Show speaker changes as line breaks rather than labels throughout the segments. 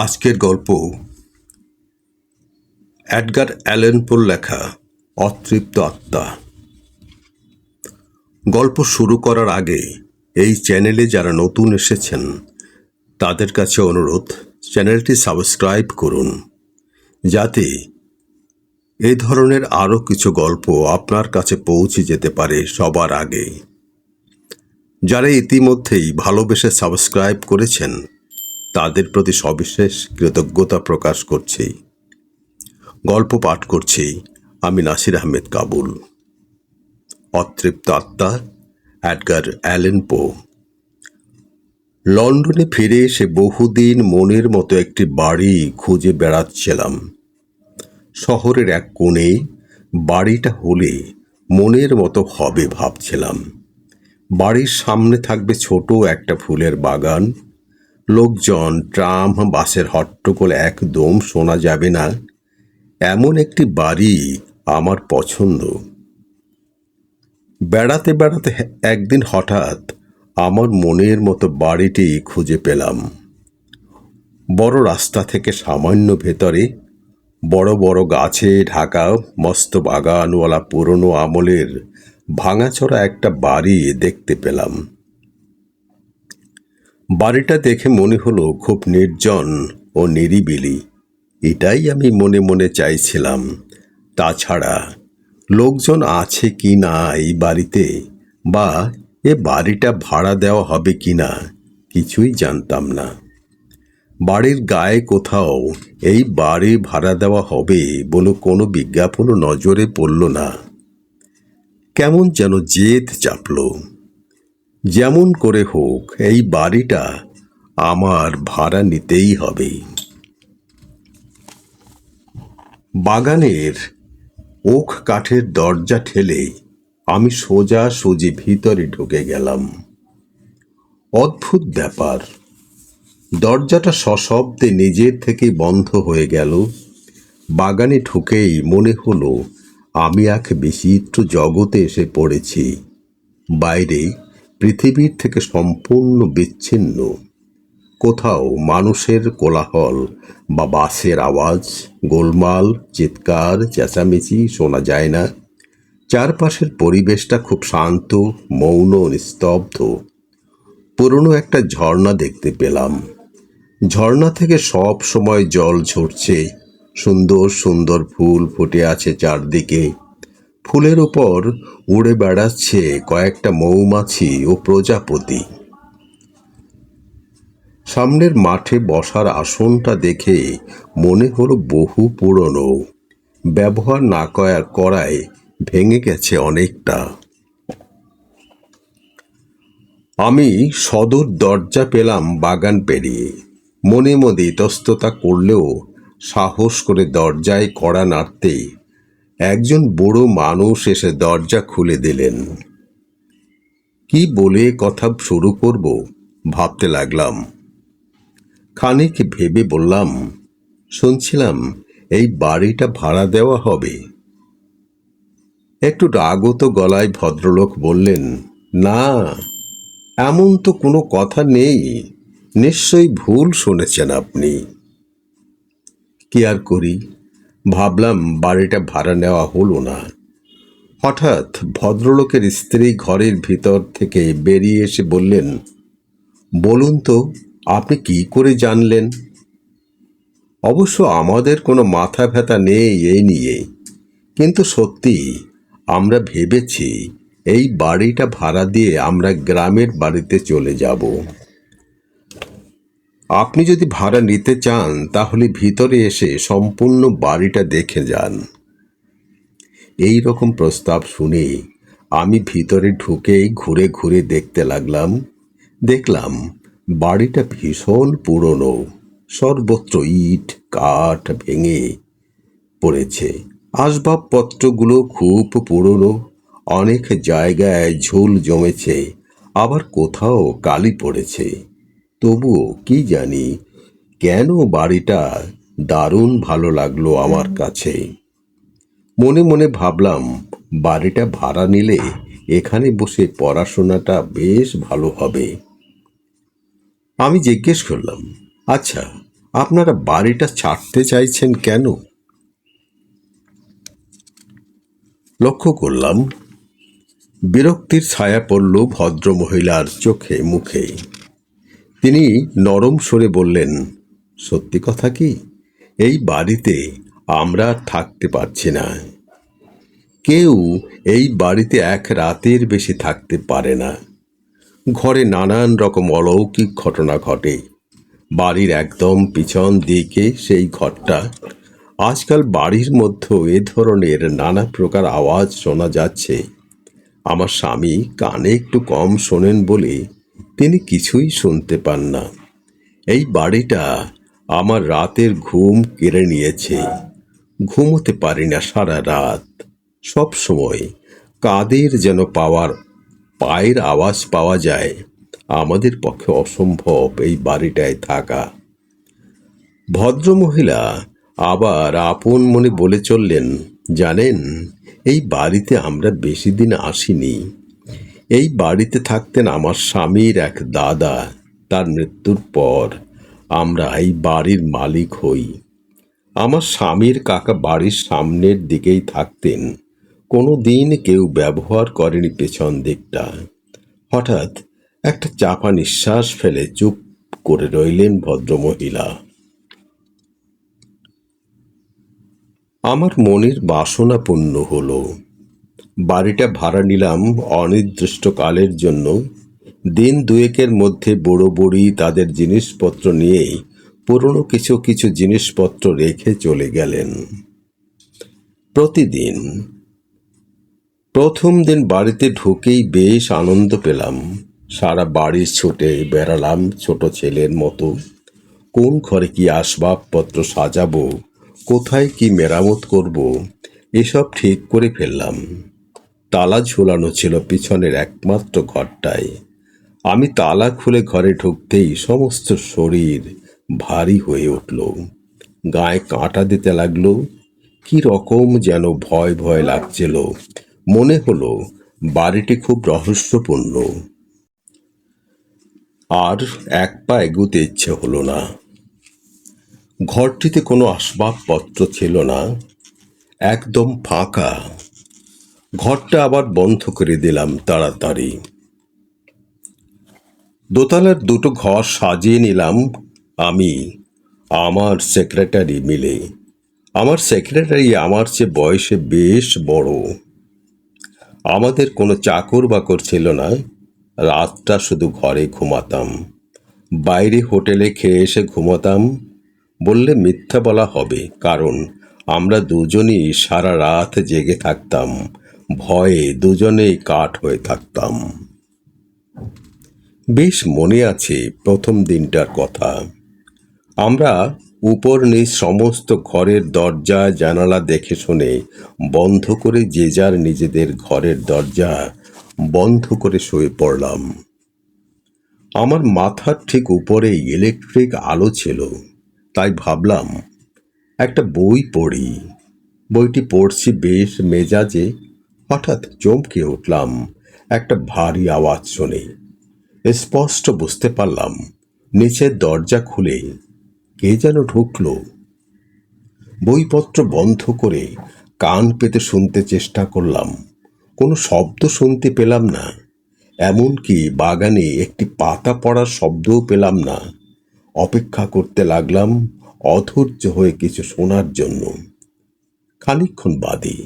আজকের গল্প Edgar Allan পোর লেখা অতৃপ্ত আত্মা। গল্প শুরু করার আগে এই চ্যানেলে যারা নতুন এসেছেন তাদের কাছে অনুরোধ, চ্যানেলটি সাবস্ক্রাইব করুন যাতে এই ধরনের আরও কিছু গল্প আপনার কাছে পৌঁছে যেতে পারে সবার আগে। যারা ইতিমধ্যেই ভালোবেসে সাবস্ক্রাইব করেছেন তাদের প্রতি সবিশেষ কৃতজ্ঞতা প্রকাশ করছি। গল্প পাঠ করছি আমি নাসির আহমেদ কাবুল। অতৃপ্ত আত্মা, এডগার অ্যালান পো। লন্ডনে ফিরে এসে বহুদিন মনের মতো একটি বাড়ি খুঁজে বেড়াচ্ছিলাম। শহরের এক কোণে বাড়িটা হলে মনের মতো হবে ভাবছিলাম। বাড়ির সামনে থাকবে ছোট একটা ফুলের বাগান। লোকজন, ট্রাম, বাসের হট্টগোল একদম শোনা যাবে না। এমন একটি বাড়ি আমার পছন্দ। বেড়াতে বেড়াতে একদিন হঠাৎ আমার মনের মতো বাড়িটি খুঁজে পেলাম। বড় রাস্তা থেকে সামান্য ভেতরে বড় বড় গাছে ঢাকা মস্ত বাগানওয়ালা পুরনো আমলের ভাঙাচোরা একটা বাড়ি দেখতে পেলাম। বাড়িটা দেখে মনে হলো খুব নির্জন ও নিরিবিলি। এটাই আমি মনে মনে চাইছিলাম। তাছাড়া লোকজন আছে কি না এই বাড়িতে, বা এ বাড়িটা ভাড়া দেওয়া হবে কি না, কিছুই জানতাম না। বাড়ির গায়ে কোথাও এই বাড়ি ভাড়া দেওয়া হবে বলে কোনো বিজ্ঞাপনও নজরে পড়ল না। কেমন যেন জেদ চাপল। যেমন করে হোক এই বাড়িটা আমার ভাড়া নিতেই হবে। বাগানের ওক কাঠের দরজা ঠেলে আমি সোজাসুজি ভিতরে ঢুকে গেলাম। অদ্ভুত ব্যাপার, দরজাটা সশব্দে নিজের থেকেই বন্ধ হয়ে গেল। বাগানে ঢুকেই মনে হলো আমি এক বিচিত্র জগতে এসে পড়েছি। বাইরে পৃথিবীর থেকে সম্পূর্ণ বিচ্ছিন্ন। কোথাও মানুষের কোলাহল বা বাসের আওয়াজ, গোলমাল, চিৎকার, চেঁচামেচি শোনা যায় না। চারপাশের পরিবেশটা খুব শান্ত, মৌন, নিস্তব্ধ। পুরনো একটা ঝর্ণা দেখতে পেলাম। ঝর্ণা থেকে সব সময় জল ঝরছে। সুন্দর সুন্দর ফুল ফুটে আছে চারদিকে। ফুলের উপর উড়ে বেড়াচ্ছে কয়েকটা মৌমাছি ও প্রজাপতি। সামনের মাঠে বসার আসনটা দেখে মনে হলো বহু পুরনো, ব্যবহার না করায় ভেঙে গেছে অনেকটা। আমি সদর দরজা পেলাম বাগান পেরিয়ে। মনে মনে ইতস্ততা করলেও সাহস করে দরজায় কড়া নাড়তেই একজন বুড়ো মানুষ এসে দরজা খুলে দিলেন। কি বলে কথা শুরু করব ভাবতে লাগলাম। খানিক ভেবে বললাম, শুনছিলাম এই বাড়িটা ভাড়া দেওয়া হবে। একটু রাগত গলায় ভদ্রলোক বললেন, না, এমন তো কোনো কথা নেই, নিশ্চয়ই ভুল শুনেছেন আপনি। কি আর করি, ভাবলাম বাড়িটা ভাড়া নেওয়া হলো না। হঠাৎ ভদ্রলোকের স্ত্রী ঘরের ভিতর থেকে বেরিয়ে এসে বললেন, বলুন তো আপনি কি করে জানলেন? অবশ্য আমাদের কোনো মাথা ব্যথা নেই এই নিয়ে, কিন্তু সত্যি আমরা ভেবেছি এই বাড়িটা ভাড়া দিয়ে আমরা গ্রামের বাড়িতে চলে যাব। আপনি যদি ভাড়া নিতে চান তাহলে ভিতরে এসে সম্পূর্ণ বাড়িটা দেখে যান। এই রকম প্রস্তাব শুনে আমি ভিতরে ঢুকে ঘুরে ঘুরে দেখতে লাগলাম। দেখলাম বাড়িটা ভীষণ পুরনো। সর্বত্র ইট কাঠ ভেঙে পড়েছে। আসবাবপত্রগুলো খুব পুরনো। অনেক জায়গায় ঝুল জমেছে, আবার কোথাও কালি পড়েছে। তবুও কি জানি কেন বাড়িটা দারুণ ভালো লাগলো আমার কাছে। মনে মনে ভাবলাম বাড়িটা ভাড়া নিলে এখানে বসে পড়াশোনাটা বেশ ভালো হবে। আমি জিজ্ঞেস করলাম, আচ্ছা আপনারা বাড়িটা ছাড়তে চাইছেন কেন? লক্ষ্য করলাম বিরক্তির ছায়া পড়ল ভদ্রমহিলার চোখে মুখে। তিনি নরম স্বরে বললেন, সত্যি কথা কি, এই বাড়িতে আমরা আর থাকতে পারছি না। কেউ এই বাড়িতে এক রাতের বেশি থাকতে পারে না। ঘরে নানান রকম অলৌকিক ঘটনা ঘটে। বাড়ির একদম পিছন দিকে সেই ঘরটা। আজকাল বাড়ির মধ্যে এ ধরনের নানা প্রকার আওয়াজ শোনা যাচ্ছে। আমার স্বামী কানে একটু কম শোনেন বলে তিনি কিছুই শুনতে পান না। এই বাড়িটা আমার রাতের ঘুম কেড়ে নিয়েছে। ঘুমোতে পারি না সারা রাত। সব সময় কাদের যেন পায়ের আওয়াজ পাওয়া যায়। আমাদের পক্ষে অসম্ভব এই বাড়িটায় থাকা। ভদ্রমহিলা আবার আপন মনে বলে চললেন, জানেন, এই বাড়িতে আমরা বেশি দিন আসিনি। এই বাড়িতে থাকতেন আমার স্বামীর এক দাদা। তার মৃত্যুর পর আমরা এই বাড়ির মালিক হই। আমার স্বামীর কাকা বাড়ির সামনের দিকেই থাকতেন। কোনো দিন কেউ ব্যবহার করেনি পেছন দিকটা। হঠাৎ একটা চাপা নিঃশ্বাস ফেলে চুপ করে রইলেন ভদ্রমহিলা। আমার মনের বাসনা পূর্ণ হলো। বাড়িটা ভাড়া নিলাম অনির্দিষ্টকালের জন্য। দিন দুয়েকের মধ্যে বুড়ো বুড়ি তাদের জিনিসপত্র নিয়ে পুরনো কিছু কিছু জিনিসপত্র রেখে চলে গেলেন। প্রতিদিন প্রথম দিন বাড়িতে ঢুকেই বেশ আনন্দ পেলাম। সারা বাড়ি ছুটে বেড়ালাম ছোট ছেলের মতো। কোন ঘরে কি আসবাবপত্র সাজাবো, কোথায় কি মেরামত করব, এসব ঠিক করে ফেললাম। তালা ঝুলানো ছিল পিছনের একমাত্র ঘরটায়। আমি তালা খুলে ঘরে ঢুকতেই সমস্ত শরীর ভারী হয়ে উঠল। গায়ে কাঁটা দিতে লাগলো। কি রকম যেন ভয় ভয় লাগছিল। মনে হলো বাড়িটি খুব রহস্যপূর্ণ। আর এক পা এগুতে ইচ্ছে হলো না। ঘরটিতে কোনো আসবাবপত্র ছিল না, একদম ফাঁকা। ঘরটা আবার বন্ধ করে দিলাম তাড়াতাড়ি। দোতলার দুটো ঘর সাজিয়ে নিলাম আমি আমার সেক্রেটারি মিলে। আমার সেক্রেটারি আমার চেয়ে বয়সে বেশ বড়। আমাদের কোনো চাকর বাকর ছিল না। রাতটা শুধু ঘরে ঘুমাতাম। বাইরে হোটেলে খেয়ে এসে ঘুমাতাম বললে মিথ্যা বলা হবে, কারণ আমরা দুজনই সারা রাত জেগে থাকতাম। ভয়ে দুজনেই কাঠ হয়ে থাকতাম। বেশ মনে আছে প্রথম দিনটার কথা। আমরা উপর নিচ সমস্ত ঘরের দরজা জানালা দেখে শুনে বন্ধ করে যে যার নিজেদের ঘরের দরজা বন্ধ করে শুয়ে পড়লাম। আমার মাথার ঠিক উপরেই ইলেকট্রিক আলো ছিল, তাই ভাবলাম একটা বই পড়ি। বইটি পড়ছি বেশ মেজাজে। হঠাৎ চমকে উঠলাম একটা ভারী আওয়াজ শুনে। স্পষ্ট বুঝতে পারলাম নিচের দরজা খুলে কে যেন ঢুকলো। বইপত্র বন্ধ করে কান পেতে শুনতে চেষ্টা করলাম। কোনো শব্দ শুনতে পেলাম না। এমনকি বাগানে একটি পাতা পড়ার শব্দও পেলাম না। অপেক্ষা করতে লাগলাম অধৈর্য হয়ে কিছু শোনার জন্য। খানিকক্ষণ বাদে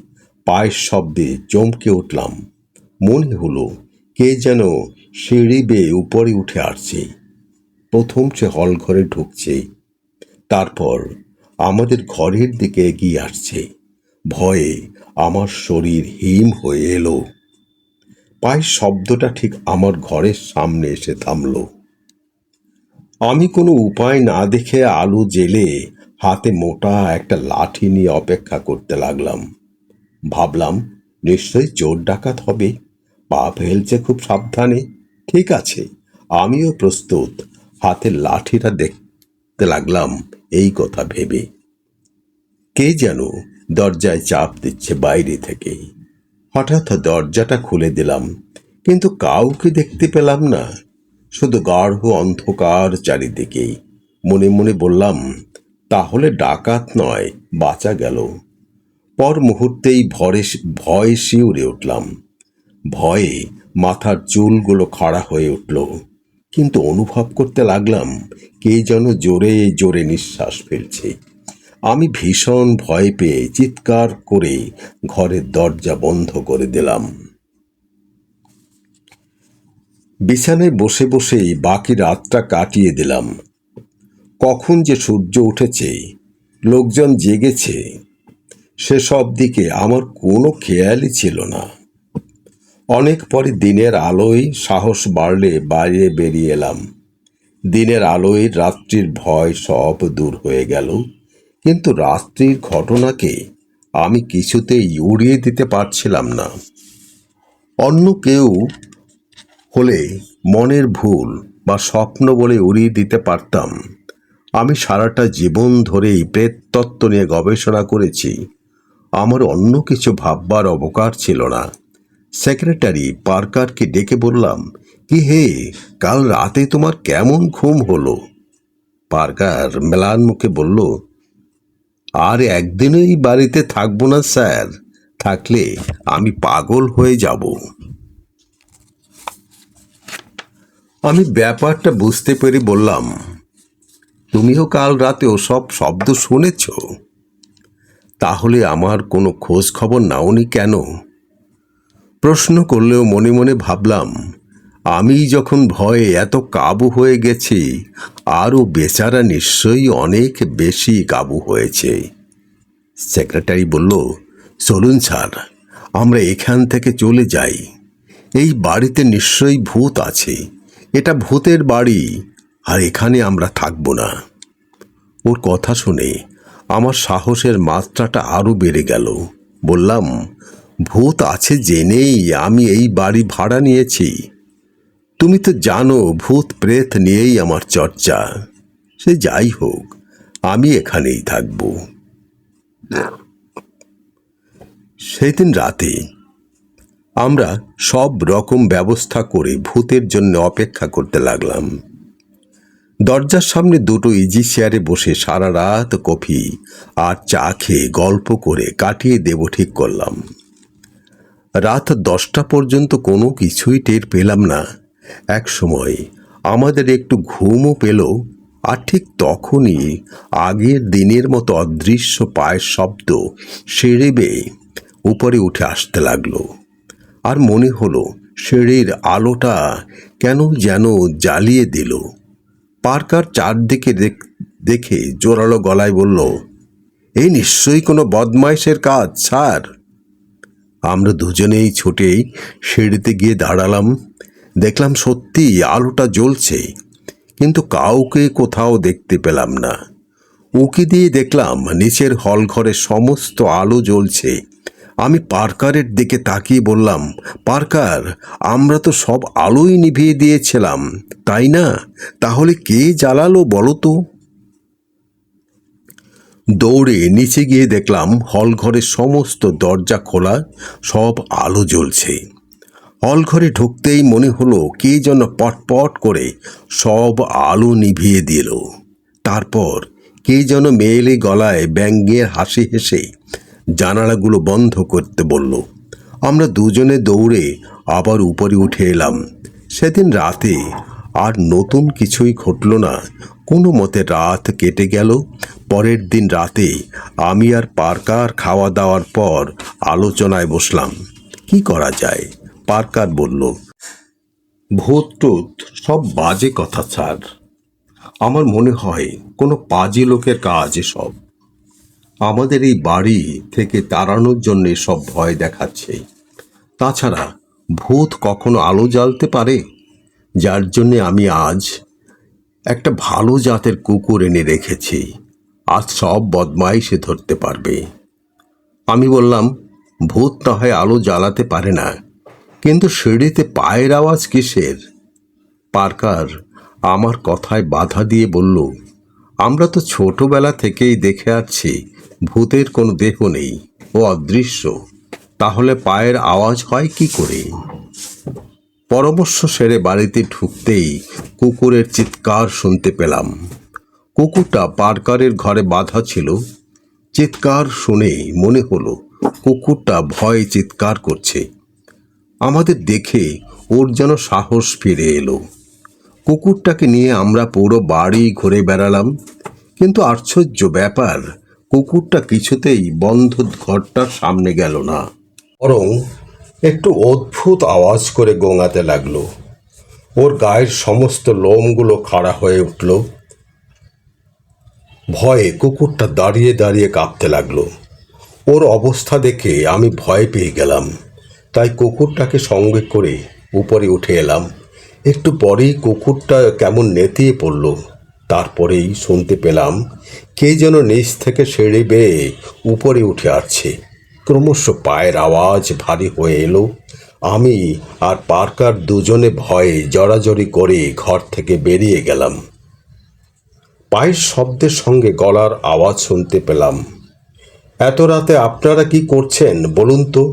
পায়ের শব্দে চমকে উঠলাম। মনে হলো কে যেন সিঁড়ি বেয়ে উপরে উঠে আসছে। প্রথম সে হল ঘরে ঢুকছে, তারপর আমাদের ঘরের দিকে এগিয়ে আসছে। ভয়ে আমার শরীর হিম হয়ে এলো। পায়ের শব্দটা ঠিক আমার ঘরের সামনে এসে থামল। আমি কোনো উপায় না দেখে আলো জেলে হাতে মোটা একটা লাঠি নিয়ে অপেক্ষা করতে লাগলাম। ভাবলাম নিশ্চয়ই চোর ডাকাত হবে, পা ফেলছে খুব সাবধানে। ঠিক আছে, আমিও প্রস্তুত। হাতের লাঠিটা দেখতে লাগলাম এই কথা ভেবে। কে যেন দরজায় চাপ দিচ্ছে বাইরে থেকে। হঠাৎ দরজাটা খুলে দিলাম, কিন্তু কাউকে দেখতে পেলাম না। শুধু গাঢ় অন্ধকার চারিদিকেই। মনে মনে বললাম, তাহলে ডাকাত নয়, বাঁচা গেল। পর মুহূর্তেই ভয়ে শিউরে উঠলাম। ভয়ে মাথার চুলগুলো খাড়া হয়ে উঠল, কিন্তু অনুভব করতে লাগলাম কে যেন জোরে জোরে নিঃশ্বাস ফেলছে। আমি ভীষণ ভয় পেয়ে চিৎকার করে ঘরের দরজা বন্ধ করে দিলাম। বিছানায় বসে বসেই বাকি রাতটা কাটিয়ে দিলাম। কখন যে সূর্য উঠেছে, লোকজন জেগেছে, সেসব দিকে আমার কোনো খেয়ালই ছিল না। অনেক পরে দিনের আলোয় সাহস বাড়লে বাইরে বেরিয়ে এলাম। দিনের আলোয় রাত্রির ভয় সব দূর হয়ে গেল, কিন্তু রাত্রির ঘটনাকে আমি কিছুতেই উড়িয়ে দিতে পারছিলাম না। অন্য কেউ হলে মনের ভুল বা স্বপ্ন বলে উড়িয়ে দিতে পারতাম। আমি সারাটা জীবন ধরেই প্রেততত্ত্ব নিয়ে গবেষণা করেছি। আমার অন্য কিছু ভাববার অবকাশ ছিল না। সেক্রেটারি পার্কারকে ডেকে বললাম, কি হে, কাল রাতে তোমার কেমন ঘুম হলো? পার্কার ম্লান মুখে বলল, আর একদিনই বাড়িতে থাকবো না স্যার, থাকলে আমি পাগল হয়ে যাব। আমি ব্যাপারটা বুঝতে পেরে বললাম, তুমিও কাল রাতে ওসব শব্দ শুনেছ? তাহলে আমার কোনো খোঁজ খবর নাওনি কেন? প্রশ্ন করলেও মনে মনে ভাবলাম, আমি যখন ভয়ে এত কাবু হয়ে গেছি, আরও বেচারা নিশ্চয়ই অনেক বেশি কাবু হয়েছে। সেক্রেটারি বলল, চলুন স্যার, আমরা এখান থেকে চলে যাই। এই বাড়িতে নিশ্চয়ই ভূত আছে। এটা ভূতের বাড়ি, আর এখানে আমরা থাকব না। ওর কথা শুনে আমার সাহসের মাত্রাটা আরও বেড়ে গেল। বললাম, ভূত আছে জেনেই আমি এই বাড়ি ভাড়া নিয়েছি। তুমি তো জানো ভূত প্রেত নিয়েই আমার চর্চা। সে যাই হোক, আমি এখানেই থাকব। সেদিন রাতে আমরা সব রকম ব্যবস্থা করে ভূতের জন্য অপেক্ষা করতে লাগলাম। দরজার সামনে দুটো ইজি চেয়ারে বসে সারা রাত কফি আর চা খেয়ে গল্প করে কাটিয়ে দেব ঠিক করলাম। রাত 10টা পর্যন্ত কোনো কিছুই টের পেলাম না। এক সময় আমাদের একটু ঘুমও পেল, আর ঠিক তখনই আগের দিনের মতো অদৃশ্য পায়ের শব্দ সিঁড়ি বেয়ে উপরে উঠে আসতে লাগলো। আর মনে হলো সিঁড়ির আলোটা কেন যেন জ্বালিয়ে দিল। পার্কার চারদিকে দেখে জোরালো গলায় বলল, এই নিশ্চয়ই কোনো বদমাইশের কাজ স্যার। আমরা দুজনেই ছুটেই সিঁড়িতে গিয়ে দাঁড়ালাম। দেখলাম সত্যি আলোটা জ্বলছে, কিন্তু কাউকে কোথাও দেখতে পেলাম না। উঁকি দিয়ে দেখলাম নিচের হল ঘরে সমস্ত আলো জ্বলছে। আমি পার্কারের দিকে তাকিয়ে বললাম, পার্কার, আমরা তো সব আলোই নিভিয়ে দিয়েছিলাম, তাই না? তাহলে কে জ্বালালো বলো তো? দৌড়ে নিচে গিয়ে দেখলাম হল ঘরের সমস্ত দরজা খোলা, সব আলো জ্বলছে। হল ঘরে ঢুকতেই মনে হলো কে যেন পটপট করে সব আলো নিভিয়ে দিল। তারপর কে যেন মেয়েলি গলায় ব্যঙ্গের হাসি হেসে জানালাগুলো বন্ধ করতে বলল। আমরা দুজনে দৌড়ে আবার উপরে উঠে এলাম। সেদিন রাতে আর নতুন কিছুই ঘটল না। কোনো মতে রাত কেটে গেল। পরের দিন রাতে আমি আর পার্কার খাওয়া দাওয়ার পর আলোচনায় বসলাম, কি করা যায়। পার্কার বলল, ভূত টুত সব বাজে কথা স্যার। আমার মনে হয় কোনো পাজি লোকের কাজ এসব। আমাদের এই বাড়ি থেকে তাড়ানোর জন্য সব ভয় দেখাচ্ছে। তাছাড়া ভূত কখনো আলো জ্বালতে পারে? যার জন্যে আমি আজ একটা ভালো জাতের কুকুর এনে রেখেছি। আজ সব বদমাইশে ধরতে পারবে। আমি বললাম, ভূত না হয় আলো জ্বালাতে পারে না, কিন্তু সিঁড়িতে পায়ের আওয়াজ কিসের? পার্কার আমার কথায় বাধা দিয়ে বলল, আমরা তো ছোটবেলা থেকেই দেখে আসছি ভূতের কোনো দেহ নেই, ও অদৃশ্য। তাহলে পায়ের আওয়াজ হয় কি করে? পরামর্শ সেরে বাড়িতে ঢুকতেই কুকুরের চিৎকার শুনতে পেলাম। কুকুরটা পার্কারের ঘরে বাঁধা ছিল। চিৎকার শুনেই মনে হলো কুকুরটা ভয়ে চিৎকার করছে। আমাদের দেখে ওর যেন সাহস ফিরে এলো। কুকুরটাকে নিয়ে আমরা পুরো বাড়ি ঘুরে বেড়ালাম, কিন্তু আশ্চর্য ব্যাপার, কুকুরটা কিছুতেই বন্ধ ঘরটার সামনে গেল না, বরং একটু অদ্ভুত আওয়াজ করে গোঙাতে লাগলো। ওর গায়ের সমস্ত লোমগুলো খাড়া হয়ে উঠল। ভয়ে কুকুরটা দাঁড়িয়ে দাঁড়িয়ে কাঁপতে লাগলো। ওর অবস্থা দেখে আমি ভয় পেয়ে গেলাম, তাই কুকুরটাকে সঙ্গে করে উপরে উঠে এলাম। একটু পরেই কুকুরটা কেমন নেতিয়ে পড়ল। তারপরেই শুনতে পেলাম কে যেন নিচ থেকে সিঁড়ি বেয়ে উপরে উঠে আসছে। ক্রমশ পায়ের আওয়াজ ভারী হয়ে এলো। আমি আর পার্কার দুজনে ভয়ে জড়াজড়ি করে ঘর থেকে বেরিয়ে গেলাম। পায়ের শব্দের সঙ্গে গলার আওয়াজ শুনতে পেলাম। এত রাতে আপনারা কি করছেন বলুন তো?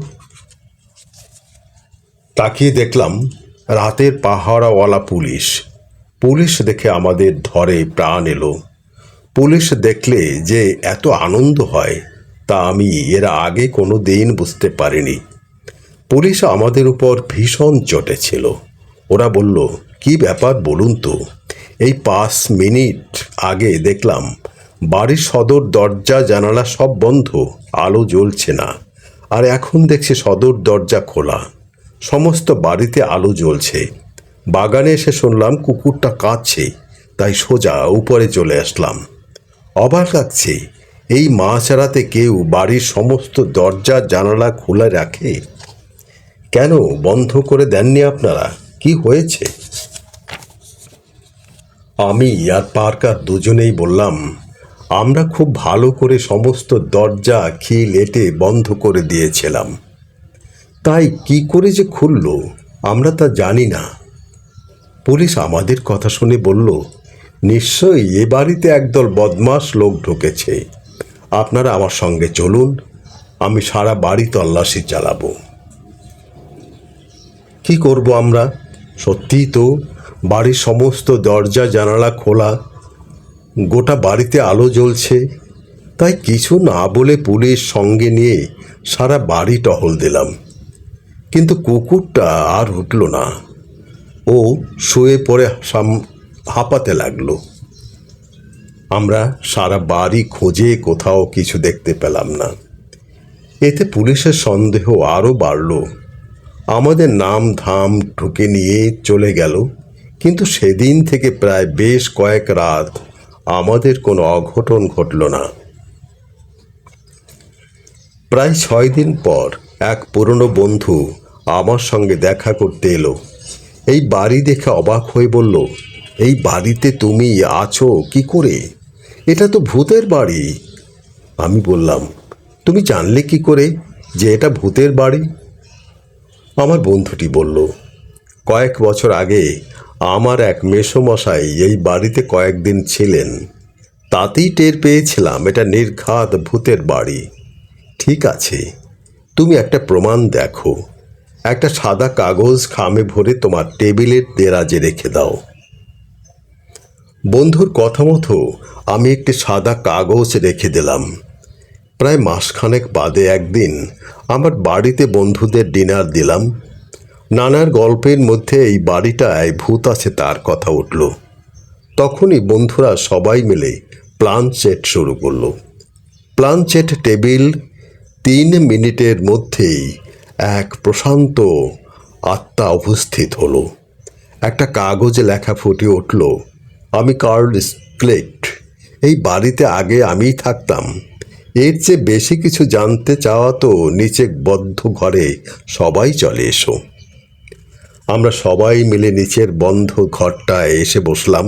তাকিয়ে দেখলাম রাতের পাহারাওয়ালা পুলিশ। পুলিশ দেখে আমাদের ধরে প্রাণ এলো। পুলিশ দেখলে যে এত আনন্দ হয় তা আমি এর আগে কোনো দিন বুঝতে পারিনি। পুলিশ আমাদের উপর ভীষণ চটেছিল। ওরা বলল, কি ব্যাপার বলুন তো? এই 5 মিনিট আগে দেখলাম বাড়ির সদর দরজা জানালা সব বন্ধ, আলো জ্বলছে না, আর এখন দেখছি সদর দরজা খোলা, সমস্ত বাড়িতে আলো জ্বলছে। বাগানে এসে শুনলাম কুকুরটা কাঁদছে, তাই সোজা উপরে চলে আসলাম। অবাক লাগছে, এই মাঝরাতে কেউ বাড়ির সমস্ত দরজা জানালা খোলা রাখে? কেন বন্ধ করে দেননি আপনারা? কি হয়েছে? আমি আর পার্কার দুজনেই বললাম, আমরা খুব ভালো করে সমস্ত দরজা খিল এঁটে বন্ধ করে দিয়েছিলাম, তাই কি করে যে খুলল আমরা তা জানি না। পুলিশ আমাদের কথা শুনে বলল, নিশ্চয়ই এ বাড়িতে একদল বদমাশ লোক ঢুকেছে। আপনারা আমার সঙ্গে চলুন, আমি সারা বাড়ি তল্লাশি চালাবো। কি করব আমরা? সত্যিই তো বাড়ির সমস্ত দরজা জানালা খোলা, গোটা বাড়িতে আলো জ্বলছে। তাই কিছু না বলে পুলিশ সঙ্গে নিয়ে সারা বাড়ি টহল দিলাম। কিন্তু কুকুরটা আর উঠল না। ও শুয়ে পড়ে হাঁপাতে লাগলো। আমরা সারা বাড়ি খুঁজে কোথাও কিছু দেখতে পেলাম না। এতে পুলিশের সন্দেহ আরও বাড়ল। আমাদের নাম ধাম ঢুকে নিয়ে চলে গেল। কিন্তু সেদিন থেকে প্রায় বেশ কয়েক রাত আমাদের কোনো অঘটন ঘটল না। প্রায় 6 দিন পর এক পুরনো বন্ধু আমার সঙ্গে দেখা করতে এলো। এই বাড়ি দেখে অবাক হয়ে বলল, এই বাড়িতে তুমি আছো কি করে? এটা তো ভূতের বাড়ি। আমি বললাম, তুমি জানলে কি করে যে এটা ভূতের বাড়ি? আমার বন্ধুটি বলল, কয়েক বছর আগে আমার এক মেসোমশাই এই বাড়িতে কয়েকদিন ছিলেন, তাতেই টের পেয়েছিলাম এটা নির্ঘাত ভূতের বাড়ি। ঠিক আছে, তুমি একটা প্রমাণ দেখো। একটা সাদা কাগজ খামে ভরে তোমার টেবিলের দেরাজে রেখে দাও। বন্ধুর কথা মতো আমি একটি সাদা কাগজ রেখে দিলাম। প্রায় মাসখানেক বাদে একদিন আমার বাড়িতে বন্ধুদের ডিনার দিলাম। নানার গল্পের মধ্যে এই বাড়িটায় ভূত আছে তার কথা উঠল। তখনই বন্ধুরা সবাই মিলে প্ল্যানচেট শুরু করলো। প্ল্যানচেট টেবিল 3 মিনিটের মধ্যেই এক প্রশান্ত আত্মা উপস্থিত হলো। একটা কাগজে লেখা ফুটে উঠল, আমি কার্ল স্প্লেট। এই বাড়িতে আগে আমিই থাকতাম। এর চেয়ে বেশি কিছু জানতে চাওয়া তো নিচে বদ্ধ ঘরে সবাই চলে এসো। আমরা সবাই মিলে নিচের বন্ধ ঘরটায় এসে বসলাম।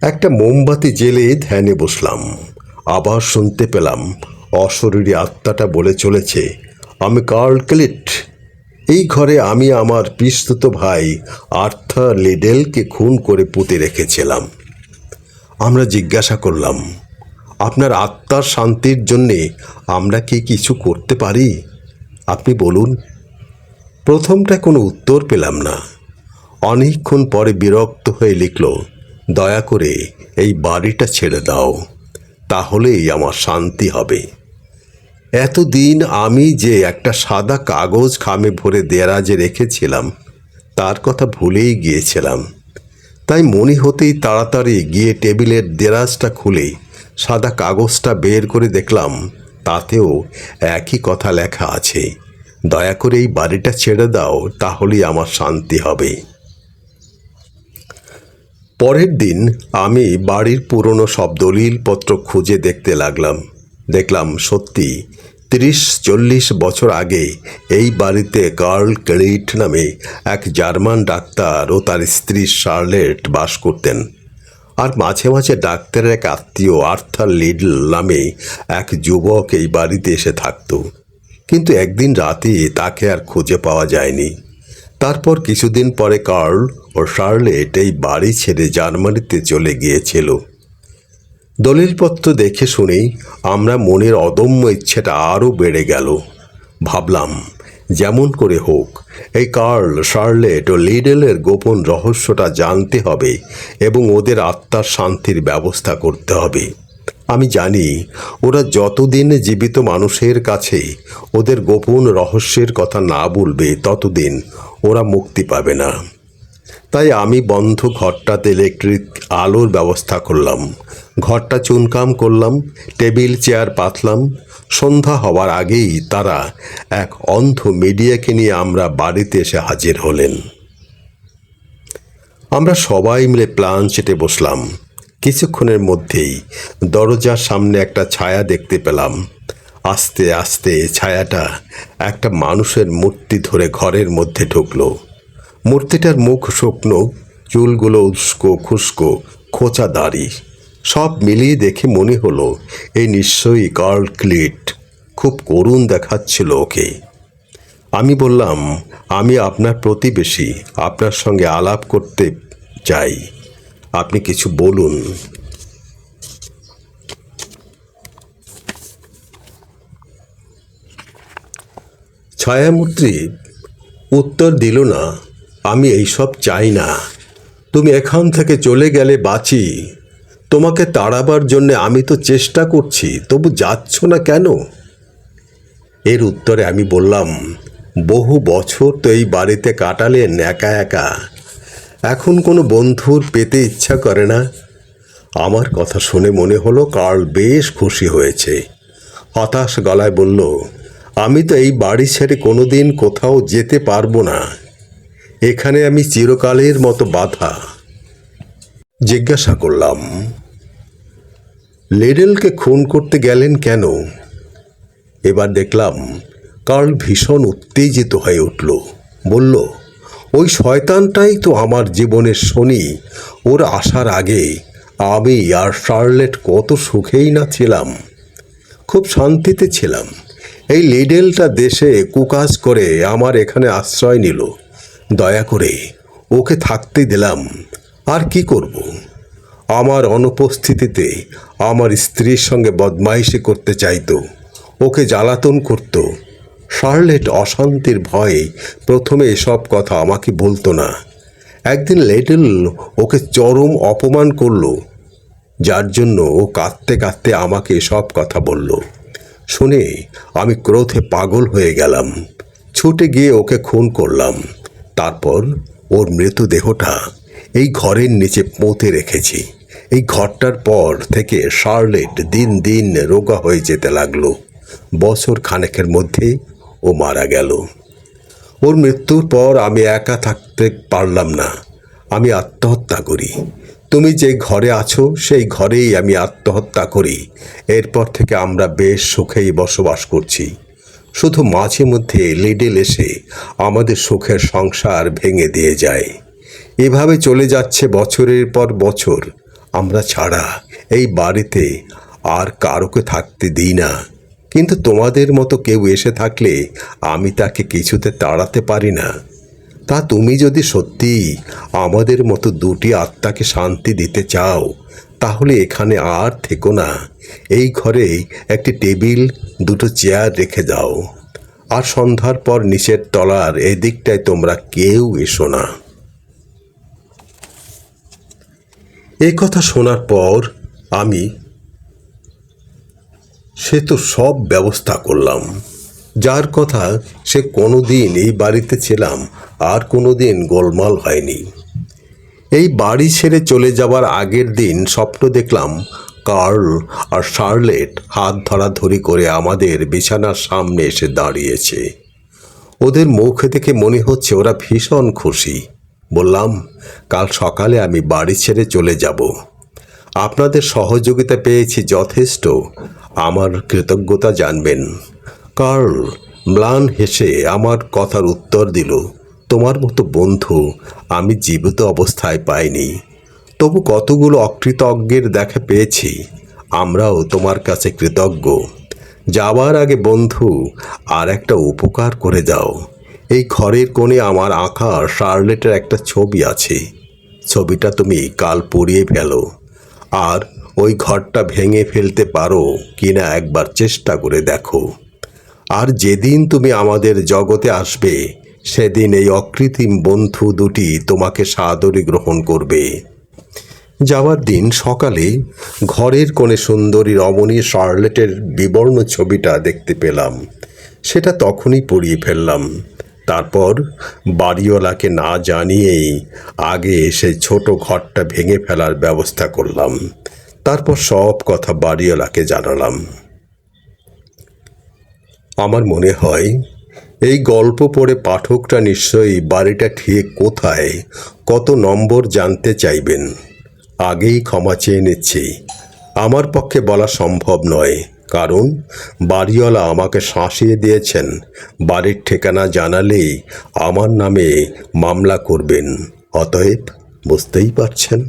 একটা মোমবাতি জ্বেলে ধ্যানে বসলাম। আবার শুনতে পেলাম অশরীরী আত্মাটা বলে চলেছে, আমি কার্ল ক্লিট। এই ঘরে আমি আমার পিসতুত ভাই আর্থার লিডেলকে খুন করে পুঁতে রেখেছিলাম। আমরা জিজ্ঞাসা করলাম, আপনার আত্মার শান্তির জন্যে আমরা কি কিছু করতে পারি? আপনি বলুন। প্রথমটা কোনো উত্তর পেলাম না। অনেকক্ষণ পরে বিরক্ত হয়ে লিখল, দয়া করে এই বাড়িটা ছেড়ে দাও, তাহলেই আমার শান্তি হবে। এতদিন আমি যে একটা সাদা কাগজ খামে ভরে দেরাজে রেখেছিলাম তার কথা ভুলেই গিয়েছিলাম। তাই মনে হতেই তাড়াতাড়ি গিয়ে টেবিলের দেরাজটা খুলে সাদা কাগজটা বের করে দেখলাম তাতেও একই কথা লেখা আছে, দয়া করে এই বাড়িটা ছেড়ে দাও, তাহলেই আমার শান্তি হবে। পরের দিন আমি বাড়ির পুরনো সব দলিলপত্র খুঁজে দেখতে লাগলাম। দেখলাম সত্যি 30-40 বছর আগে এই বাড়িতে কার্ল ক্লিট নামে এক জার্মান ডাক্তার ও তার স্ত্রী শার্লেট বাস করতেন। আর মাঝে মাঝে ডাক্তারের এক আত্মীয় আর্থার লিডল নামে এক যুবক এই বাড়িতে এসে থাকত। কিন্তু একদিন রাতে তাকে আর খুঁজে পাওয়া যায়নি। তারপর কিছুদিন পরে কার্ল ও শার্লেট এই বাড়ি ছেড়ে জার্মানিতে চলে গিয়েছিল। দলিলপত্র দেখে শুনেই আমরা মনের অদম্য ইচ্ছেটা আরও বেড়ে গেল। ভাবলাম যেমন করে হোক এই কার্ল, শার্লেট ও লিডেলের গোপন রহস্যটা জানতে হবে এবং ওদের আত্মার শান্তির ব্যবস্থা করতে হবে। আমি জানি ওরা যতদিন জীবিত মানুষের কাছে ওদের গোপন রহস্যের কথা না বলবে ততদিন ওরা মুক্তি পাবে না। তাই আমি বন্ধ ঘরটাতে ইলেকট্রিক আলোর ব্যবস্থা করলাম, ঘরটা চুনকাম করলাম, টেবিল চেয়ার পাতলাম। সন্ধ্যা হওয়ার আগেই তারা এক অন্ধ মিডিয়াকে নিয়ে আমরা বাড়িতে এসে হাজির হলেন। আমরা সবাই মিলে প্ল্যান চেটে বসলাম। কিছুক্ষণের মধ্যেই দরজার সামনে একটা ছায়া দেখতে পেলাম। আস্তে আস্তে ছায়াটা একটা মানুষের মূর্তি ধরে ঘরের মধ্যে ঢুকলো। মূর্তিটার মুখ শুকনো, চুলগুলো উস্কো খুস্কো, খোঁচা দাড়ি, সব মিলিয়ে দেখে মনে হলো এই নিশ্চয়ই কার্ল ক্লিট। খুব করুণ দেখাচ্ছিল ওকে। আমি বললাম, আমি আপনার প্রতিবেশী, আপনার সঙ্গে আলাপ করতে চাই, আপনি কিছু বলুন। ছায়ামূর্তি উত্তর দিল না, আমি এইসব চাই না, তুমি এখান থেকে চলে গেলে বাঁচি। তোমাকে তাড়াবার জন্যে আমি তো চেষ্টা করছি, তবু যাচ্ছ না কেন? এর উত্তরে আমি বললাম, বহু বছর তো এই বাড়িতে কাটালেন একা একা, এখন কোনো বন্ধুর পেতে ইচ্ছা করে না? আমার কথা শুনে মনে হলো কার্ল বেশ খুশি হয়েছে। হতাশ গলায় বলল, আমি তো এই বাড়ি ছেড়ে কোনোদিন কোথাও যেতে পারবো না, এখানে আমি চিরকালের মতো বাঁধা। জিজ্ঞাসা করলাম, লিডেলকে খুন করতে গেলেন কেন? এবার দেখলাম কার্ল ভীষণ উত্তেজিত হয়ে উঠল। বলল, ওই শয়তানটাই তো আমার জীবনের শনি। ওর আসার আগে আমি আর শার্লেট কত সুখেই না ছিলাম, খুব শান্তিতে ছিলাম। এই লিডেলটা দেশে কুকাজ করে আমার এখানে আশ্রয় নিল, দয়া করে ওকে থাকতে দিলাম। আর কি করব? আমার অনুপস্থিতিতে আমার স্ত্রীর সঙ্গে বদমাইশি করতে চাইতো, ওকে জ্বালাতন করত। শার্লেট অশান্তির ভয়ে প্রথমে এসব কথা আমাকে বলতো না। একদিন লিডেল ওকে চরম অপমান করলো, যার জন্য ও কাঁদতে কাঁদতে আমাকে সব কথা বলল। শুনে আমি ক্রোধে পাগল হয়ে গেলাম, ছুটে গিয়ে ওকে খুন করলাম। তারপর ওর মৃতদেহটা এই ঘরের নিচে পুঁতে রেখেছি। এই ঘরটার পর থেকে শার্লেট দিন দিন রোগা হয়ে যেতে লাগলো। বছর খানেকের মধ্যে ও মারা গেল। ওর মৃত্যুর পর আমি একা থাকতে পারলাম না, আমি আত্মহত্যা করি। তুমি যে ঘরে আছো সেই ঘরেই আমি আত্মহত্যা করি। এরপর থেকে আমরা বেশ সুখেই বসবাস করছি। শুধু মাঝে মধ্যে লিডেল এসে আমাদের সুখের সংসার ভেঙে দিয়ে যায়। এভাবে চলে যাচ্ছে বছরের পর বছর। আমরা ছাড়া এই বাড়িতে আর কারোকে থাকতে দিই না। কিন্তু তোমাদের মতো কেউ এসে থাকলে আমি তাকে কিছুতে তাড়াতে পারি না। তা তুমি যদি সত্যিই আমাদের মতো দুটি আত্মাকে শান্তি দিতে চাও তাহলে এখানে আর থেকো না। এই ঘরে একটি টেবিল, দুটো চেয়ার রেখে দাও। আর সন্ধ্যার পর নিচের তলার এদিকটায় তোমরা কেউ এসো না। এই কথা শোনার পর আমি সে তো সব ব্যবস্থা করলাম। যার কথা সে কোনোদিন এই বাড়িতে ছিলাম আর কোনোদিন গোলমাল হয়নি। এই বাড়ি ছেড়ে চলে যাবার আগের দিন স্বপ্ন দেখলাম কার্ল আর শার্লেট হাত ধরাধরি করে আমাদের বিছানার সামনে এসে দাঁড়িয়েছে। ওদের মুখ দেখে মনে হচ্ছে ওরা ভীষণ খুশি। বললাম, কাল সকালে আমি বাড়ি ছেড়ে চলে যাব। আপনাদের সহযোগিতা পেয়েছি যথেষ্ট, আমার কৃতজ্ঞতা জানবেন। কার্ল ম্লান হেসে আমার কথার উত্তর দিল, তোমার মতো বন্ধু আমি জীবিত অবস্থায় পাইনি, তবু কতগুলো অকৃতজ্ঞের দেখা পেয়েছি। আমরাও তোমার কাছে কৃতজ্ঞ। যাবার আগে বন্ধু আর একটা উপকার করে দাও। এই ঘরের কোণে আমার আঁকা শার্লেটের একটা ছবি আছে। ছবিটা তুমি কাল পুড়িয়ে ফেলো, আর ওই ঘরটা ভেঙে ফেলতে পারো কিনা একবার চেষ্টা করে দেখো। আর যেদিন তুমি আমাদের জগতে আসবে সেদিন এই অকৃত্রিম বন্ধু দুটি তোমাকে সাদরে গ্রহণ করবে। যাওয়ার দিন সকালে ঘরের কোণে সুন্দরী রমণী শার্লেটের বিবর্ণ ছবিটা দেখতে পেলাম। সেটা তখনই পুড়িয়ে ফেললাম। তারপর বাড়িওয়ালাকে না জানিয়েই আগে সেই ছোট ঘরটা ভেঙে ফেলার ব্যবস্থা করলাম। তারপর সব কথা বাড়িওয়ালাকে জানালাম। আমার মনে হয় এই গল্প পড়ে পাঠকরা নিশ্চয়ই বাড়িটা ঠিক কোথায়, কত নম্বর জানতে চাইবেন। আগেই ক্ষমা চেয়ে নিচ্ছি, আমার পক্ষে বলা সম্ভব নয়, কারণ বাড়িওয়ালা আমাকে শাসিয়ে দিয়েছেন বাড়ির ঠিকানা জানালেই আমার নামে মামলা করবেন। অতএব বুঝতেই পারছেন।